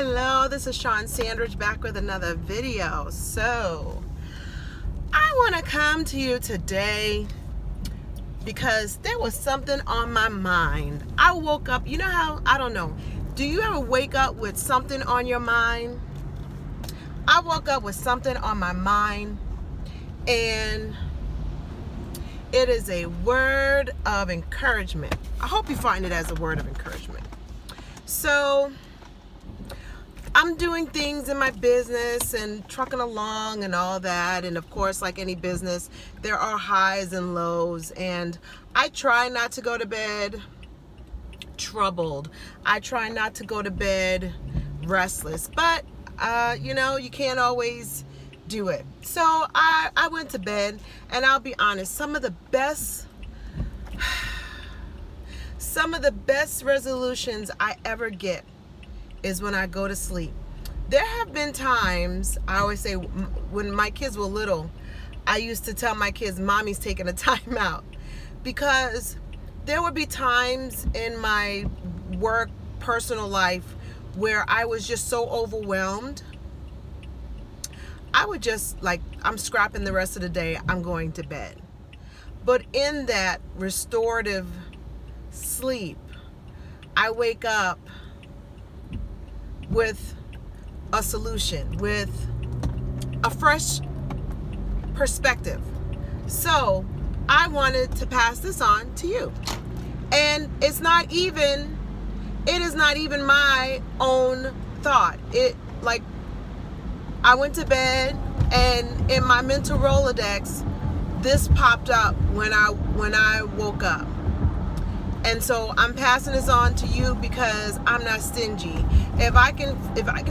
Hello, this is Shawn Sandridge back with another video. So I want to come to you today because there was something on my mind. I woke up, you know how, I don't know, do you ever wake up with something on your mind? I woke up with something on my mind, and it is a word of encouragement. I hope you find it as a word of encouragement. So I'm doing things in my business and trucking along and all that, and of course, like any business, there are highs and lows, and I try not to go to bed troubled. I try not to go to bed restless, but you know, you can't always do it. So I went to bed, and I'll be honest, some of the best resolutions I ever get is when I go to sleep. There have been times, I always say, when my kids were little, I used to tell my kids, Mommy's taking a time out, because there would be times in my work, personal life, where I was just so overwhelmed. I would just, like, I'm scrapping the rest of the day, I'm going to bed. But in that restorative sleep, I wake up with a solution, with a fresh perspective. So I wanted to pass this on to you. And it is not even my own thought. I went to bed, and in my mental Rolodex, this popped up when I woke up. And so I'm passing this on to you because I'm not stingy. If I can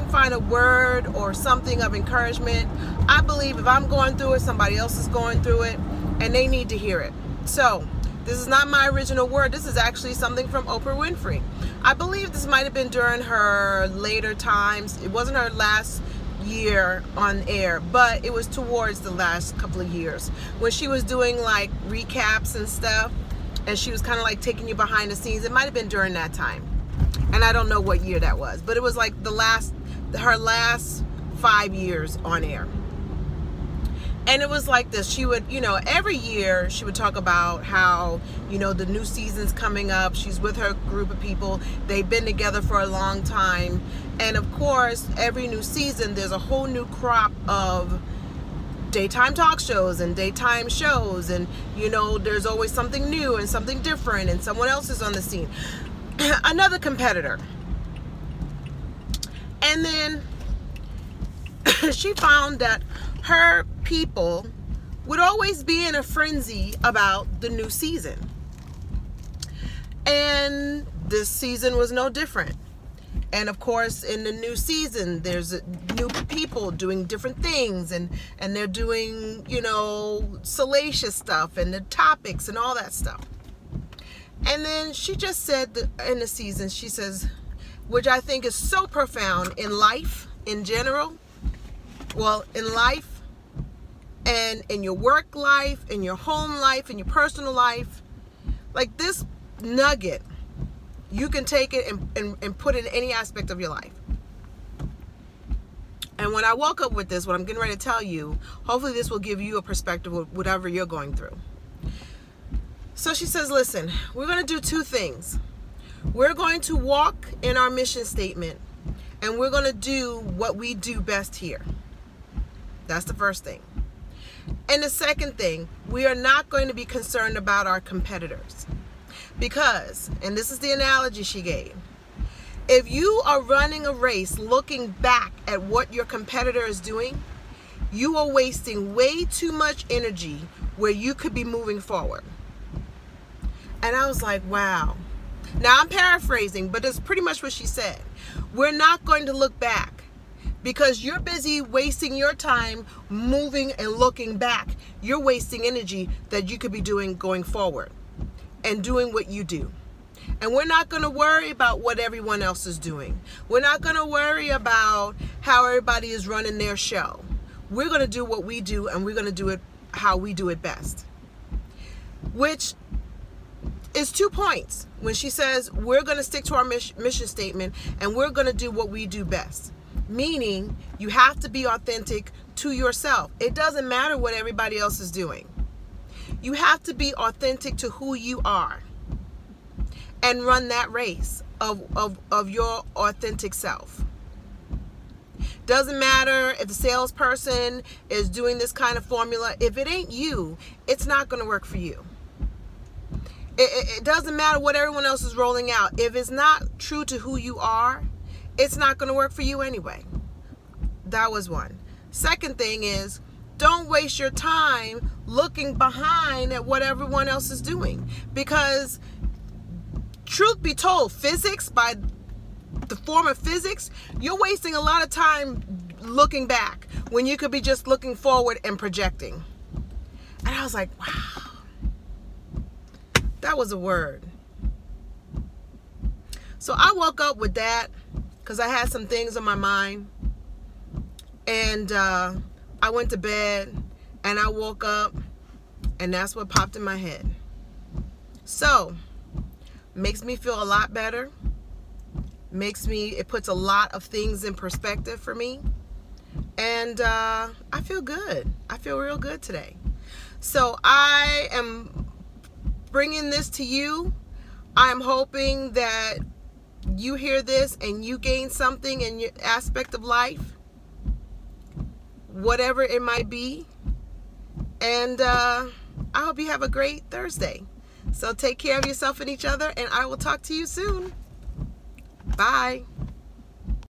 find a word or something of encouragement, I believe if I'm going through it, somebody else is going through it, and they need to hear it. So this is not my original word. This is actually something from Oprah Winfrey. I believe this might have been during her later times. It wasn't her last year on air, but it was towards the last couple of years when she was doing like recaps and stuff, and she was kind of like taking you behind the scenes. It might have been during that time, and I don't know what year that was, but it was like her last 5 years on air. And it was like this. She would, you know, every year she would talk about how, you know, the new season's coming up. She's with her group of people. They've been together for a long time. And of course, every new season, there's a whole new crop of daytime talk shows and daytime shows. And, you know, there's always something new and something different, and someone else is on the scene. Another competitor. And then she found that her people would always be in a frenzy about the new season. And this season was no different. And of course, in the new season, there's new people doing different things, and they're doing, you know, salacious stuff and the topics and all that stuff. And then she just said that in the season, she says, which I think is so profound in life in general. Well, in life, and in your work life, in your home life, in your personal life, like this nugget, you can take it and put it in any aspect of your life. And when I woke up with this, what I'm getting ready to tell you, hopefully this will give you a perspective of whatever you're going through. So she says, listen, we're going to do two things. We're going to walk in our mission statement, and we're going to do what we do best here. That's the first thing. And the second thing, we are not going to be concerned about our competitors. Because, and this is the analogy she gave, if you are running a race looking back at what your competitor is doing, you are wasting way too much energy where you could be moving forward. And I was like, wow. Now I'm paraphrasing, but it's pretty much what she said. We're not going to look back, because you're busy wasting your time moving and looking back. You're wasting energy that you could be doing going forward and doing what you do. And we're not going to worry about what everyone else is doing. We're not going to worry about how everybody is running their show. We're going to do what we do, and we're going to do it how we do it best. Which it's 2 points when she says we're going to stick to our mission statement and we're going to do what we do best. Meaning you have to be authentic to yourself. It doesn't matter what everybody else is doing. You have to be authentic to who you are and run that race of your authentic self. Doesn't matter if the salesperson is doing this kind of formula. If it ain't you, it's not going to work for you. It doesn't matter what everyone else is rolling out. If it's not true to who you are, it's not going to work for you anyway. That was one. Second thing is, don't waste your time looking behind at what everyone else is doing. Because truth be told, physics, by the form of physics, you're wasting a lot of time looking back when you could be just looking forward and projecting. And I was like, wow, that was a word. So I woke up with that because I had some things on my mind. And I went to bed and I woke up and that's what popped in my head. So, makes me feel a lot better. It puts a lot of things in perspective for me. And I feel good. I feel real good today. So I am bringing this to you. I'm hoping that you hear this and you gain something in your aspect of life, whatever it might be. And I hope you have a great Thursday. So take care of yourself and each other, and I will talk to you soon. Bye.